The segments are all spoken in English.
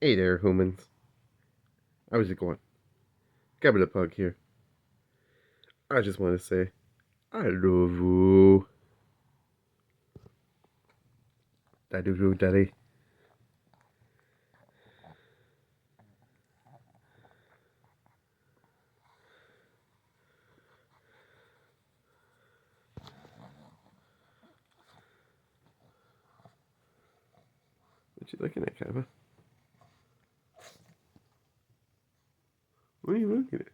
Hey there, humans. How's it going? Gabba the Pug here. I just want to say, I love you. Daddy, daddy. What you looking at, Gabba? What are you looking at?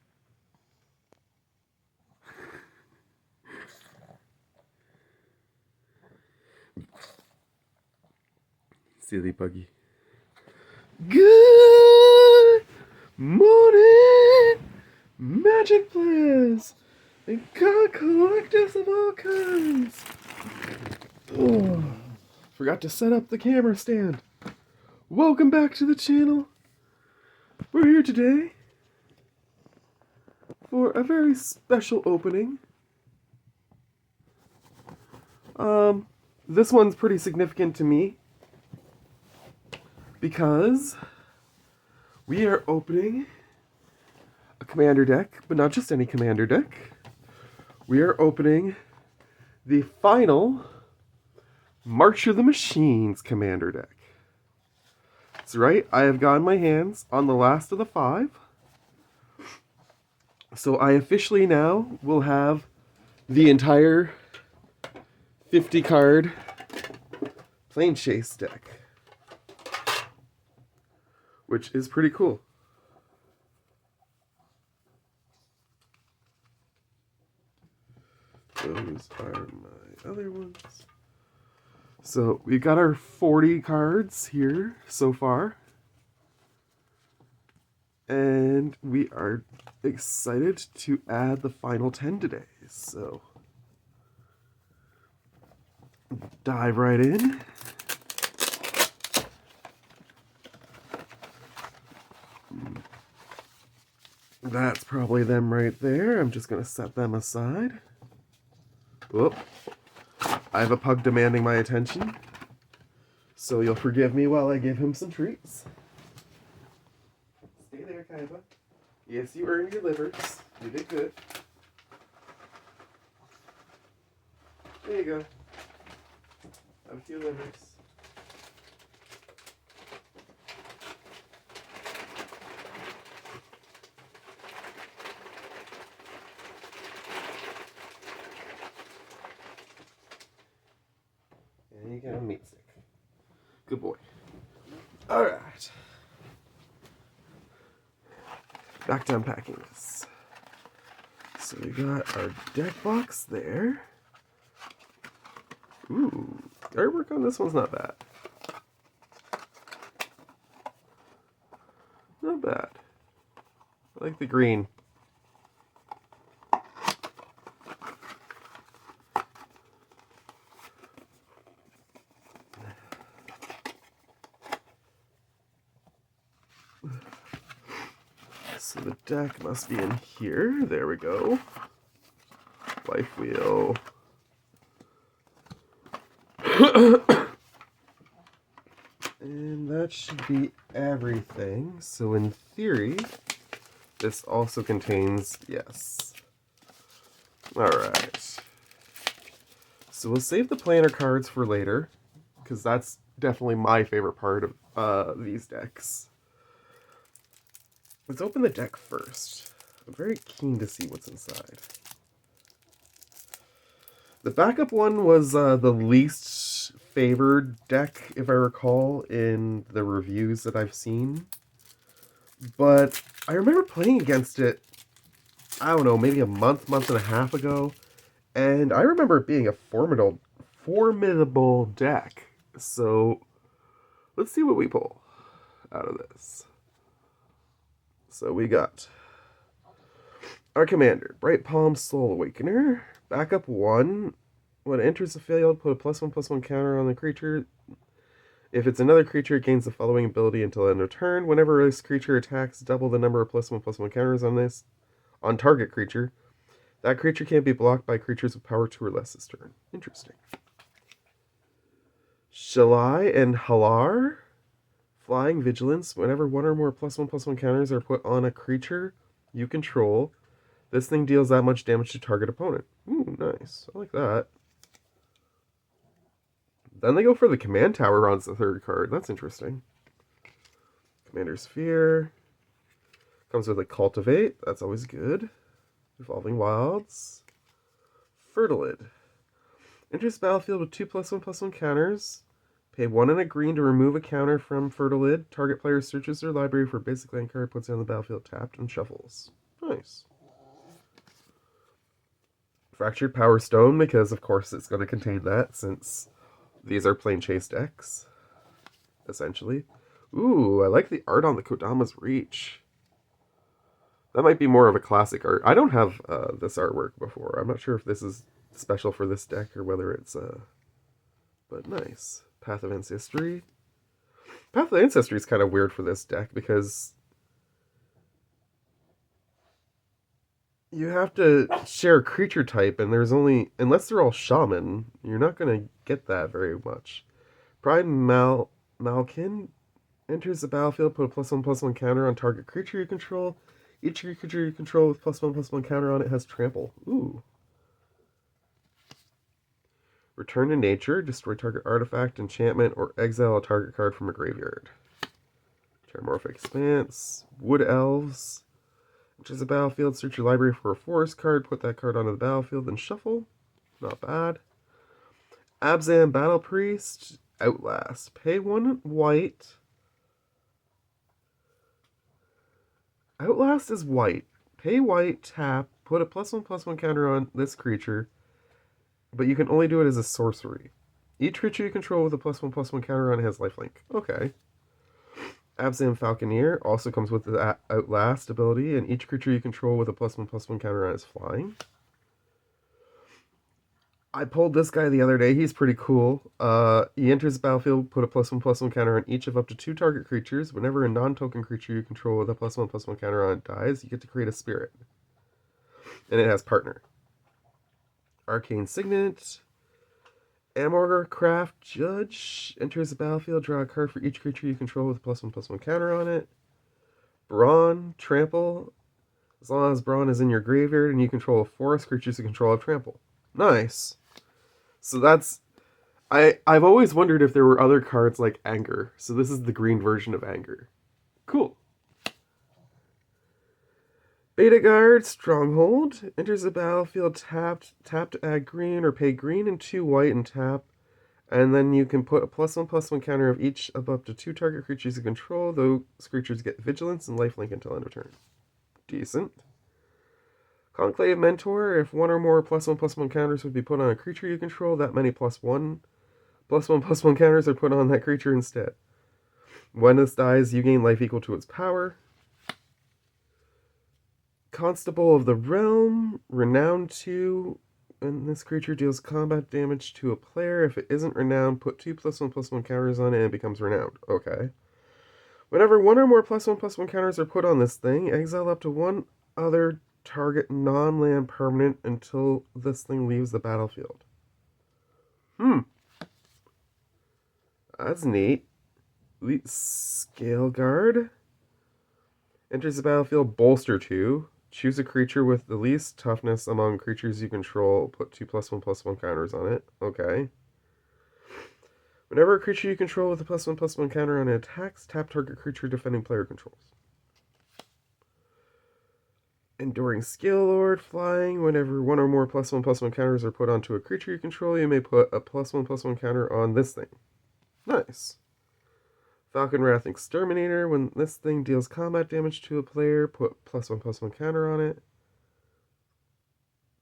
Silly Puggy. Good morning, magic players and card collectors of all kinds. Oh, forgot to set up the camera stand. Welcome back to the channel. We're here today for a very special opening. This one's pretty significant to me because we are opening a commander deck, but not just any commander deck. We are opening the final March of the Machines commander deck. That's right, I have gotten my hands on the last of the 5. So I officially now will have the entire 50 card Planechase deck, which is pretty cool. Those are my other ones. So we've got our 40 cards here so far. And we are excited to add the final 10 today. So dive right in. That's probably them right there. I'm just going to set them aside. Whoop. I have a pug demanding my attention, so you'll forgive me while I give him some treats. Stay there, Kaiba. Yes, you earned your livers. You did good. There you go. Have a few livers. And you got a meat stick. Good boy. Alright. Back to unpacking this. So we got our deck box there. Ooh, artwork on this one's not bad. Not bad. I like the green. So the deck must be in here. There we go. Life wheel. And that should be everything. So in theory, this also contains, yes. Alright. So we'll save the planner cards for later, because that's definitely my favorite part of these decks. Let's open the deck first. I'm very keen to see what's inside. The backup one was the least favored deck, if I recall, in the reviews that I've seen. But I remember playing against it, I don't know, maybe a month and a half ago. And I remember it being a formidable deck. So let's see what we pull out of this. So we got our commander, Bright Palm Soul Awakener. Backup 1. When it enters the field, put a +1/+1 counter on the creature. If it's another creature, it gains the following ability until end of turn. Whenever this creature attacks, double the number of +1/+1 counters on target creature. That creature can't be blocked by creatures with power 2 or less this turn. Interesting. Shalai and Halar. Flying Vigilance. Whenever one or more +1/+1 counters are put on a creature you control, this thing deals that much damage to target opponent. Ooh, nice. I like that. Then they go for the Command Tower on the third card. That's interesting. Commander's Sphere. Comes with a Cultivate. That's always good. Evolving Wilds. Fertilid. Enters battlefield with 2+1/+1 counters. Pay 1 and a green to remove a counter from Fertilid. Target player searches their library for basic land card, puts it on the battlefield tapped, and shuffles. Nice. Fractured Power Stone, because of course it's going to contain that, since these are Planechase decks, essentially. Ooh, I like the art on the Kodama's Reach. That might be more of a classic art. I don't have this artwork before. I'm not sure if this is special for this deck or whether it's... but nice. Path of Ancestry. Path of Ancestry is kind of weird for this deck because you have to share a creature type, and there's only... Unless they're all Shaman, you're not going to get that very much. Pride Malkin enters the battlefield, put a +1/+1 counter on target creature you control. Each creature you control with +1/+1 counter on it has trample. Ooh. Return to nature, destroy target artifact, enchantment, or exile a target card from a graveyard. Terramorphic Expanse. Wood Elves. Enters the battlefield, search your library for a forest card, put that card onto the battlefield, then shuffle. Not bad. Abzan Battle Priest. Outlast. Pay 1 white. Outlast is white. Pay white, tap, put a +1/+1 counter on this creature, but you can only do it as a sorcery. Each creature you control with a +1/+1 counter on it has lifelink. Okay. Abzan Falconeer also comes with the Outlast ability, and each creature you control with a +1/+1 counter on it is flying. I pulled this guy the other day. He's pretty cool. He enters the battlefield, put a +1/+1 counter on each of up to 2 target creatures. Whenever a non-token creature you control with a +1/+1 counter on it dies, you get to create a spirit. And it has partner. Arcane Signet. Amorcraft Judge enters the battlefield, draw a card for each creature you control with a +1/+1 counter on it. Brawn, Trample. As long as Brawn is in your graveyard and you control a forest, creatures you control have Trample. Nice. So that's... I've always wondered if there were other cards like Anger. So this is the green version of Anger. Cool. Beta Guard, Stronghold. Enters the battlefield tapped. Tap to add green or pay green and 2 white and tap. And then you can put a +1/+1 counter of each of up to 2 target creatures you control. Those creatures get vigilance and lifelink until end of turn. Decent. Conclave Mentor. If 1 or more +1/+1 counters would be put on a creature you control, that many +1/+1 counters are put on that creature instead. When this dies, you gain life equal to its power. Constable of the Realm, Renowned 2. When this creature deals combat damage to a player, if it isn't renowned, put 2 +1/+1 counters on it and it becomes renowned. Okay. Whenever 1 or more +1/+1 counters are put on this thing, exile up to 1 other target non-land permanent until this thing leaves the battlefield. That's neat. Scale Guard. Enters the battlefield, bolster 2. Choose a creature with the least toughness among creatures you control. Put 2 +1/+1 counters on it. Okay. Whenever a creature you control with a +1/+1 counter on it attacks, tap target creature defending player controls. Enduring Scale Lord, flying. Whenever 1 or more +1/+1 counters are put onto a creature you control, you may put a +1/+1 counter on this thing. Nice. Falcon Wrath Exterminator. When this thing deals combat damage to a player, put +1/+1 counter on it.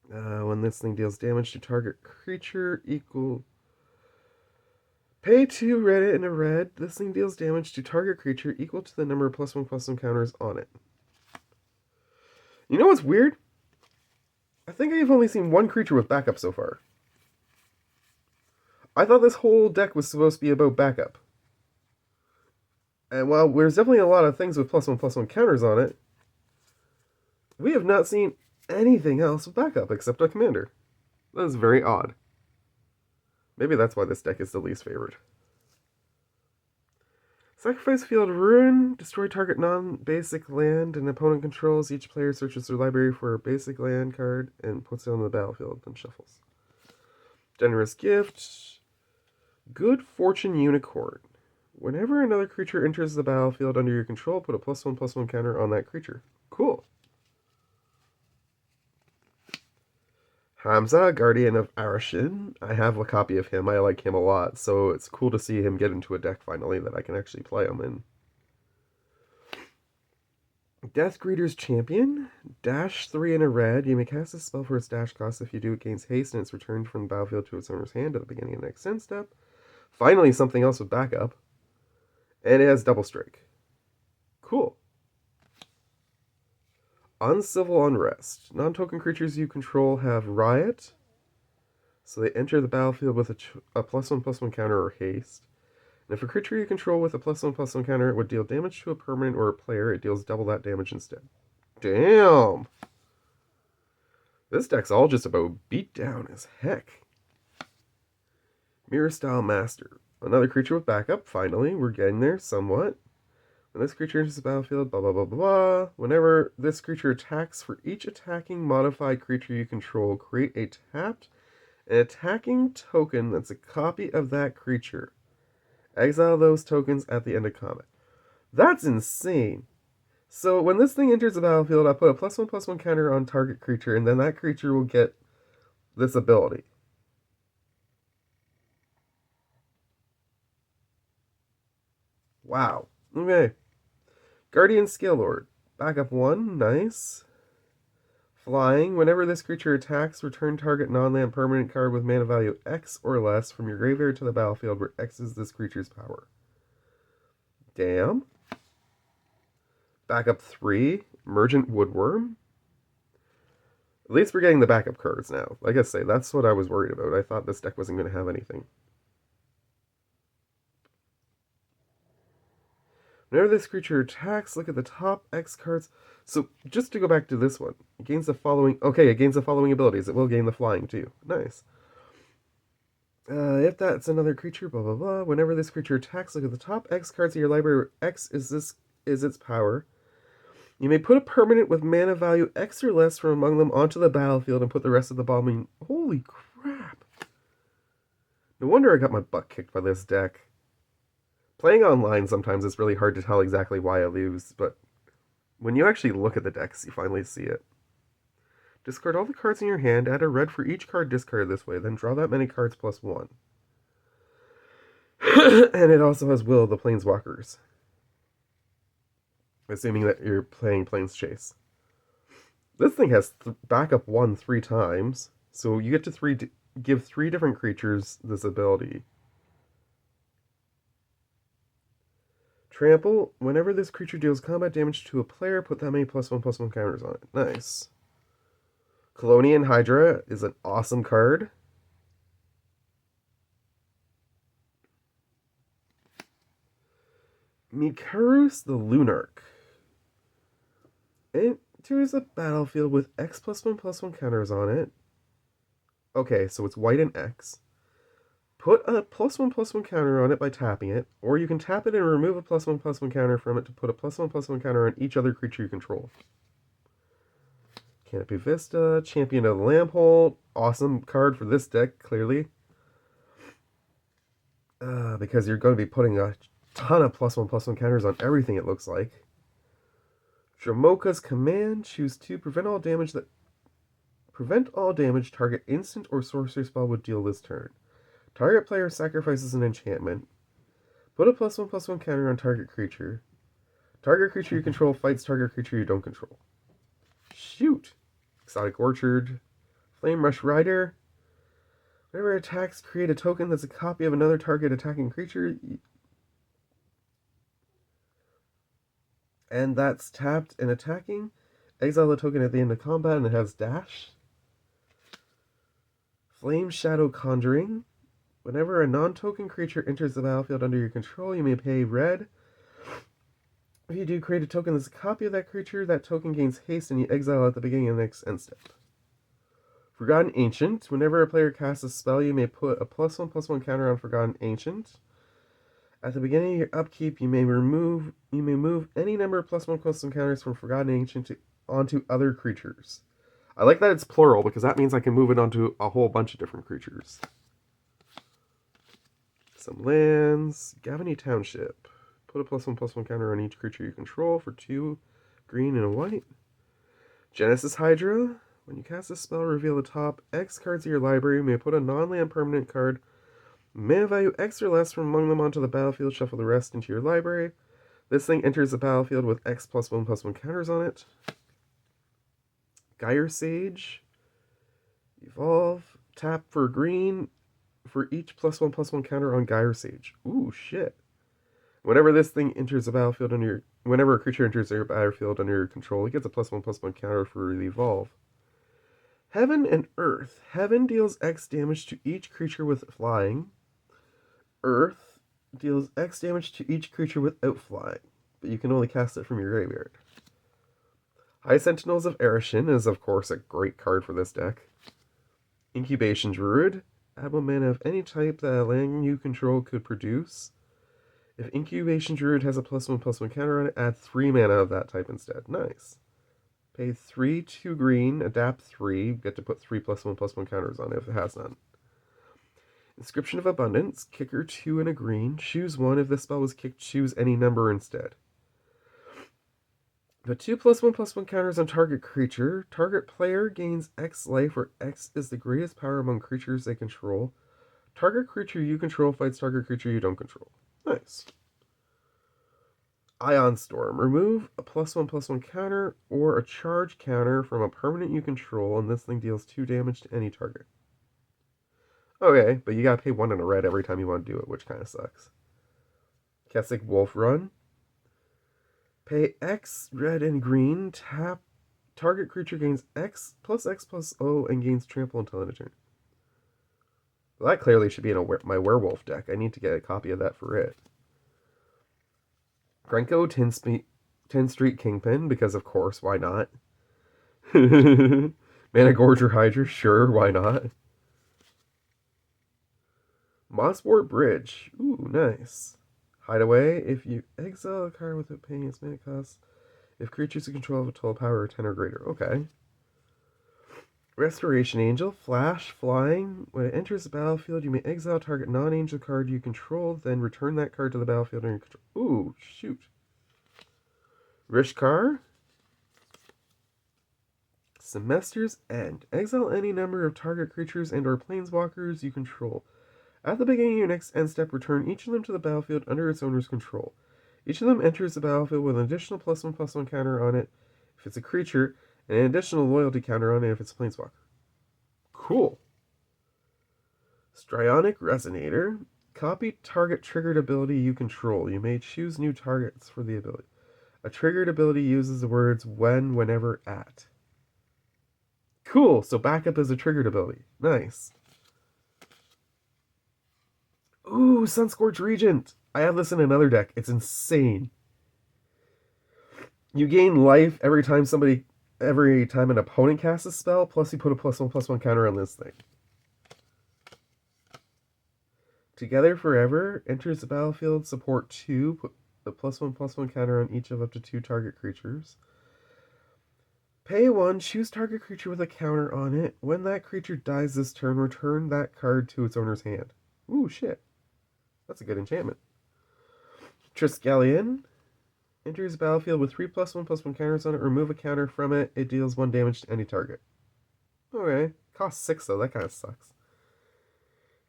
When this thing deals damage to target creature, equal... Pay 2 red and a red. This thing deals damage to target creature equal to the number of +1/+1 counters on it. You know what's weird? I think I've only seen 1 creature with backup so far. I thought this whole deck was supposed to be about backup. And while there's definitely a lot of things with +1/+1 counters on it, we have not seen anything else with backup except a commander. That is very odd. Maybe that's why this deck is the least favored. Sacrifice Field Ruin. Destroy target non-basic land an opponent controls. Each player searches their library for a basic land card and puts it on the battlefield, then shuffles. Generous Gift. Good Fortune Unicorn. Whenever another creature enters the battlefield under your control, put a +1/+1 counter on that creature. Cool. Hamza, Guardian of Arashin. I have a copy of him. I like him a lot, so it's cool to see him get into a deck finally that I can actually play him in. Death Greeter's Champion. Dash 3 in a red. You may cast a spell for its dash cost. If you do, it gains haste and it's returned from the battlefield to its owner's hand at the beginning of the next end step. Finally, something else with backup. And it has double strike. Cool. Uncivil Unrest. Non-token creatures you control have Riot. So they enter the battlefield with a +1/+1 counter or haste. And if a creature you control with a +1/+1 counter would deal damage to a permanent or a player, it deals double that damage instead. Damn! This deck's all just about beatdown as heck. Mirror Style Master. Another creature with backup. Finally, we're getting there somewhat. When this creature enters the battlefield, blah blah blah blah blah. Whenever this creature attacks, for each attacking modified creature you control, create a tapped an attacking token that's a copy of that creature. Exile those tokens at the end of combat. That's insane. So when this thing enters the battlefield, I put a +1/+1 counter on target creature, and then that creature will get this ability. Wow. Okay. Guardian Scale Lord. Backup 1. Nice. Flying. Whenever this creature attacks, return target non-land permanent card with mana value X or less from your graveyard to the battlefield, where X is this creature's power. Damn. Backup 3. Emergent Woodworm. At least we're getting the backup cards now. Like I say, that's what I was worried about. I thought this deck wasn't going to have anything. Whenever this creature attacks, look at the top X cards. So, just to go back to this one, it gains the following... Okay, it gains the following abilities. It will gain the flying, too. Nice. If that's another creature, blah, blah, blah. Whenever this creature attacks, look at the top X cards of your library where X is its power. You may put a permanent with mana value X or less from among them onto the battlefield and put the rest of the bottom. Holy crap. No wonder I got my butt kicked by this deck. Playing online sometimes it's really hard to tell exactly why I lose, but when you actually look at the decks, you finally see it. Discard all the cards in your hand, add a red for each card discarded this way, then draw that many cards +1. And it also has Will of the Planeswalkers. Assuming that you're playing Planechase. This thing has backup 1 3 times, so you get to give 3 different creatures this ability. Trample. Whenever this creature deals combat damage to a player, put that many +1/+1 counters on it. Nice. Colonian Hydra is an awesome card. Mikarus the Lunarch. It enters the battlefield with X +1/+1 counters on it. Okay, so it's white and X. Put a +1/+1 counter on it by tapping it, or you can tap it and remove a +1/+1 counter from it to put a +1/+1 counter on each other creature you control. Canopy Vista, Champion of the Lamphold. Awesome card for this deck, clearly. Because you're going to be putting a ton of +1/+1 counters on everything, it looks like. Dramoka's Command. Choose 2. Prevent all damage target instant or sorcery spell would deal this turn. Target player sacrifices an enchantment. Put a +1/+1 counter on target creature. Target creature you control fights target creature you don't control. Shoot! Exotic Orchard. Flame Rush Rider. Whenever it attacks, create a token that's a copy of another target attacking creature. And that's tapped and attacking. Exile the token at the end of combat and it has dash. Flame Shadow Conjuring. Whenever a non-token creature enters the battlefield under your control, you may pay red. If you do, create a token that's a copy of that creature. That token gains haste and you exile at the beginning of the next end step. Forgotten Ancient. Whenever a player casts a spell, you may put a +1/+1 counter on Forgotten Ancient. At the beginning of your upkeep, you may move any number of +1/+1 counters from Forgotten Ancient onto other creatures. I like that it's plural because that means I can move it onto a whole bunch of different creatures. Some lands. Gavany Township. Put a +1/+1 counter on each creature you control for 2 green and a white. Genesis Hydra. When you cast a spell, reveal the top X cards of your library. You may put a non-land permanent card, mana value X or less from among them onto the battlefield. Shuffle the rest into your library. This thing enters the battlefield with X +1/+1 counters on it. Gyre Sage. Evolve. Tap for green for each +1/+1 counter on Gyre Sage. Ooh, shit. Whenever this thing enters the battlefield whenever a creature enters your battlefield under your control, it gets a +1/+1 counter for the evolve. Heaven and Earth. Heaven deals X damage to each creature with flying. Earth deals X damage to each creature without flying, but you can only cast it from your graveyard. High Sentinels of Erishin is, of course, a great card for this deck. Incubation Druid. Add 1 mana of any type that a land you control could produce. If Incubation Druid has a +1/+1 counter on it, add 3 mana of that type instead. Nice. Pay 3, 2 green, adapt 3, get to put 3 +1/+1 counters on it if it has none. Inscription of Abundance, kicker 2 and a green. Choose 1. If the spell was kicked, choose any number instead. Put 2 +1/+1 counters on target creature. Target player gains X life, where X is the greatest power among creatures they control. Target creature you control fights target creature you don't control. Nice. Ion Storm. Remove a +1/+1 counter or a charge counter from a permanent you control, and this thing deals 2 damage to any target. Okay, but you gotta pay 1 in a red every time you want to do it, which kind of sucks. Kessig Wolf Run. Pay X red and green. Tap. Target creature gains X +X+O and gains trample until end of turn. Well, that clearly should be in my werewolf deck. I need to get a copy of that for it. Grenko 10 Street Kingpin, because of course, why not? Mana Gorger Hydra, sure, why not? Mosswort Bridge, ooh, nice. Hideaway, if you exile a card without paying its mana cost, if creatures in control have a total power of 10 or greater, okay. Restoration Angel, flash, flying. When it enters the battlefield, you may exile target non-angel card you control, then return that card to the battlefield under your control. Ooh, shoot. Rishkar. Semester's End. Exile any number of target creatures and or planeswalkers you control. At the beginning of your next end step, return each of them to the battlefield under its owner's control. Each of them enters the battlefield with an additional +1/+1 counter on it if it's a creature, and an additional loyalty counter on it if it's a planeswalker. Cool. Strionic Resonator. Copy target triggered ability you control. You may choose new targets for the ability. A triggered ability uses the words when, whenever, at. Cool, so backup is a triggered ability. Nice. Ooh, Sunscorch Regent. I have this in another deck. It's insane. You gain life every time an opponent casts a spell, plus you put a +1/+1 counter on this thing. Together Forever enters the battlefield, support 2, put the +1/+1 counter on each of up to 2 target creatures. Pay 1, choose target creature with a counter on it. When that creature dies this turn, return that card to its owner's hand. Ooh, shit. That's a good enchantment. Triskelion enters the battlefield with 3 +1/+1 counters on it. Remove a counter from it. It deals 1 damage to any target. Okay. Costs 6 though. That kind of sucks.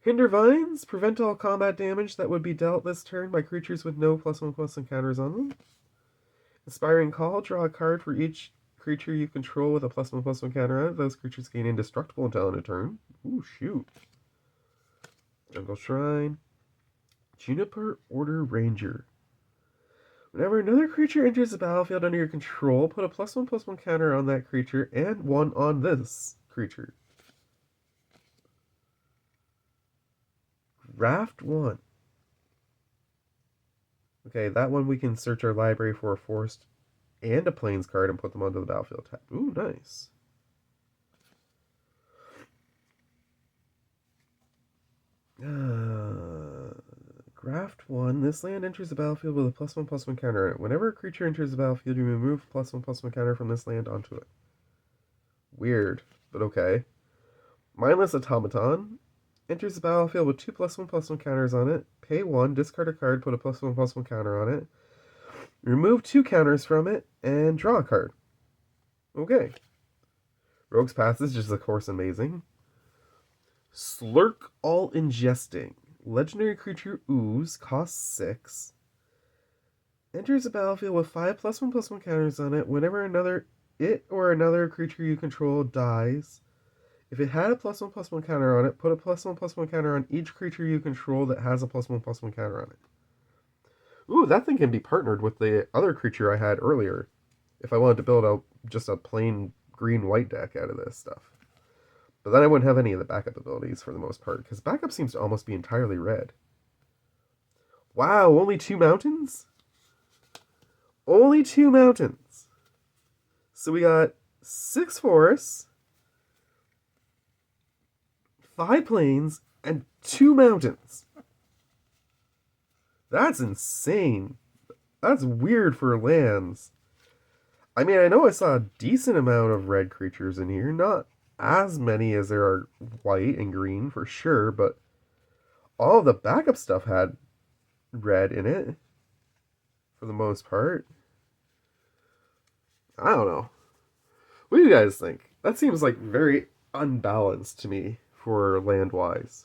Hinder Vines. Prevent all combat damage that would be dealt this turn by creatures with no +1/+1 counters on them. Inspiring Call. Draw a card for each creature you control with a +1/+1 counter on it. Those creatures gain indestructible until end of turn. Ooh, shoot. Jungle Shrine. Juniper Order Ranger. Whenever another creature enters the battlefield under your control, put a +1/+1 counter on that creature and 1 on this creature. Raft 1. Okay, that one we can search our library for a forest and a plains card and put them onto the battlefield tab. Ooh, nice. Draft 1. This land enters the battlefield with a +1/+1 counter on it. Whenever a creature enters the battlefield, you remove +1/+1 counter from this land onto it. Weird, but okay. Mindless Automaton. Enters the battlefield with 2 +1/+1 counters on it. Pay 1, discard a card, put a +1/+1 counter on it. Remove 2 counters from it, and draw a card. Okay. Rogue's Passage is, of course, amazing. Slurk All Ingesting. Legendary creature Ooze, costs 6. Enters the battlefield with 5 +1/+1 counters on it. Whenever it or another creature you control dies, if it had a +1/+1 counter on it, put a +1/+1 counter on each creature you control that has a +1/+1 counter on it. Ooh, that thing can be partnered with the other creature I had earlier. If I wanted to build just a plain green-white deck out of this stuff. But then I wouldn't have any of the backup abilities for the most part, because backup seems to almost be entirely red. Wow, only 2 mountains? Only 2 mountains. So we got 6 forests, 5 plains, and 2 mountains. That's insane. That's weird for lands. I mean, I know I saw a decent amount of red creatures in here. Not as many as there are white and green, for sure, but all of the backup stuff had red in it, for the most part. I don't know. What do you guys think? That seems like very unbalanced to me for land-wise.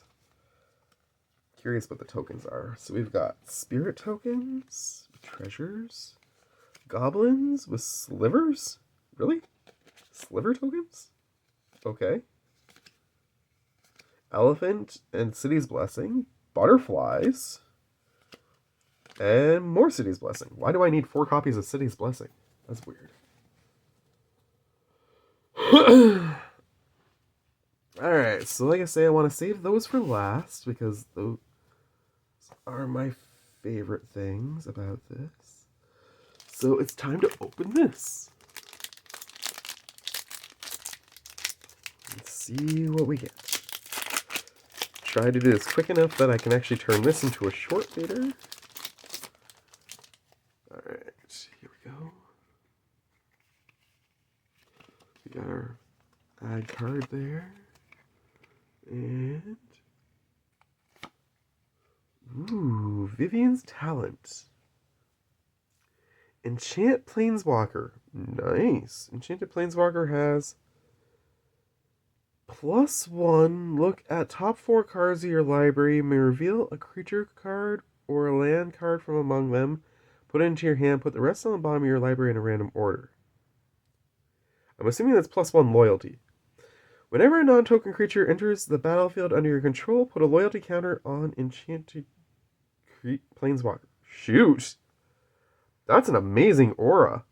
Curious what the tokens are. So we've got spirit tokens, treasures, goblins with slivers? Really? Sliver tokens? Okay. Elephant and City's Blessing, butterflies, and more City's Blessing. Why do I need 4 copies of City's Blessing? That's weird. Alright, so like I say, I want to save those for last, because those are my favorite things about this. So it's time to open this. Let's see what we get. Try to do this quick enough that I can actually turn this into a short video. Alright, here we go. We got our add card there. And ooh, Vivian's Talent. Enchant Planeswalker. Nice. Enchanted Planeswalker has +1. Look at top 4 cards of your library. You may reveal a creature card or a land card from among them. Put it into your hand. Put the rest on the bottom of your library in a random order. I'm assuming that's +1 loyalty. Whenever a non-token creature enters the battlefield under your control, put a loyalty counter on Enchanted Planeswalker. Shoot! That's an amazing aura.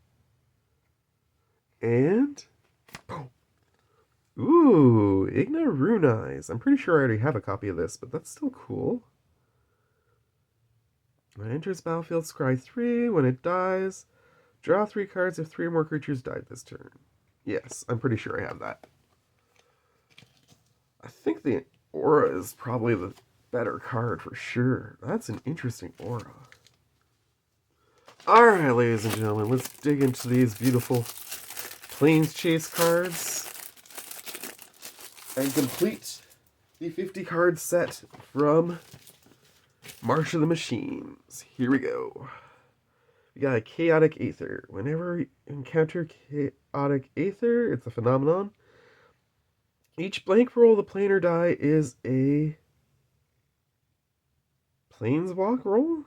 And ooh, Igna Runize. I'm pretty sure I already have a copy of this, but that's still cool. When it enters battlefield, scry 3. When it dies, draw 3 cards if 3 or more creatures died this turn. Yes, I'm pretty sure I have that. I think the aura is probably the better card for sure. That's an interesting aura. Alright, ladies and gentlemen, let's dig into these beautiful Planechase cards and complete the 50 card set from March of the Machines. Here we go. We got a Chaotic Aether. Whenever you encounter Chaotic Aether, it's a phenomenon. Each blank roll of the planar die is a planeswalk roll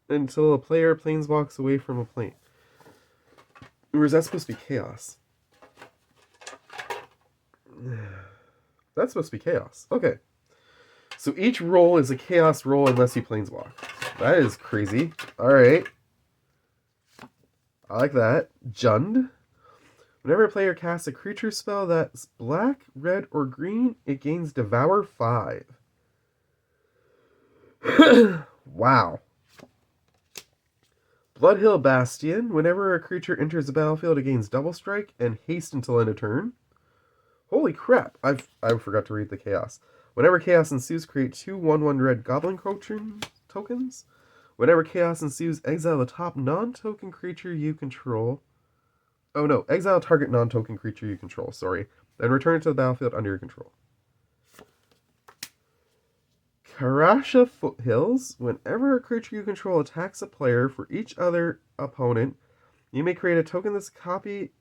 until a player planeswalks away from a plane. Or is that supposed to be chaos? That's supposed to be chaos. Okay. So each roll is a chaos roll unless you planeswalk. That is crazy. Alright. I like that. Jund. Whenever a player casts a creature spell that's black, red, or green, it gains Devour 5. Wow. Bloodhill Bastion. Whenever a creature enters the battlefield, it gains Double Strike and Haste until end of turn. Holy crap. I forgot to read the chaos. Whenever chaos ensues, create 2 1/1 red goblin tokens. Whenever chaos ensues, exile the top non-token creature you control. Oh no, exile target non-token creature you control, sorry. Then return it to the battlefield under your control. Karasha Foothills. Whenever a creature you control attacks a player, for each other opponent, you may create a token that's a copy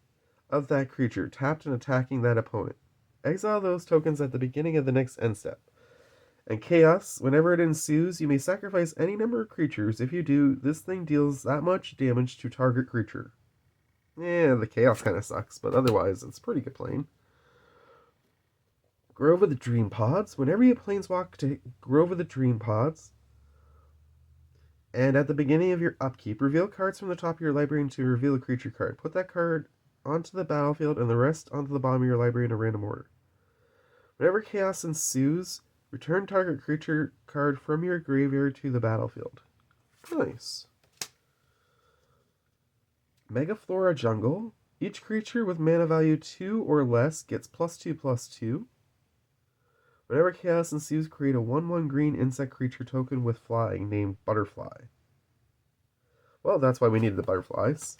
of that creature, tapped and attacking that opponent. Exile those tokens at the beginning of the next end step. And Chaos, whenever it ensues, you may sacrifice any number of creatures. If you do, this thing deals that much damage to target creature. Yeah, the Chaos kind of sucks, but otherwise, it's pretty good playing. Grove of the Dream Pods. Whenever you planeswalk to Grove of the Dream Pods, and at the beginning of your upkeep, reveal cards from the top of your library to reveal a creature card. Put that card onto the battlefield and the rest onto the bottom of your library in a random order. Whenever Chaos ensues, return target creature card from your graveyard to the battlefield. Nice. Megaflora Jungle. Each creature with mana value 2 or less gets +2/+2. Whenever Chaos ensues, create a 1/1 green insect creature token with flying named Butterfly. Well, that's why we needed the butterflies.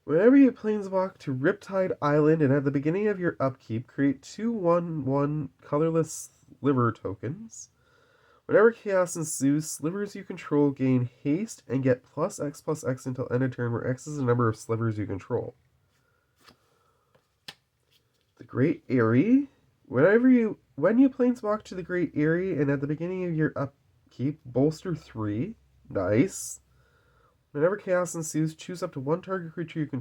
Whenever you planeswalk to Riptide Island and at the beginning of your upkeep, create 2/1/1 colorless sliver tokens. Whenever Chaos ensues, slivers you control gain haste and get +X/+X until end of turn, where X is the number of slivers you control. The Great Eyrie. When you planeswalk to the Great Eyrie and at the beginning of your upkeep, bolster 3. Nice. Whenever Chaos ensues, choose up to one target creature you control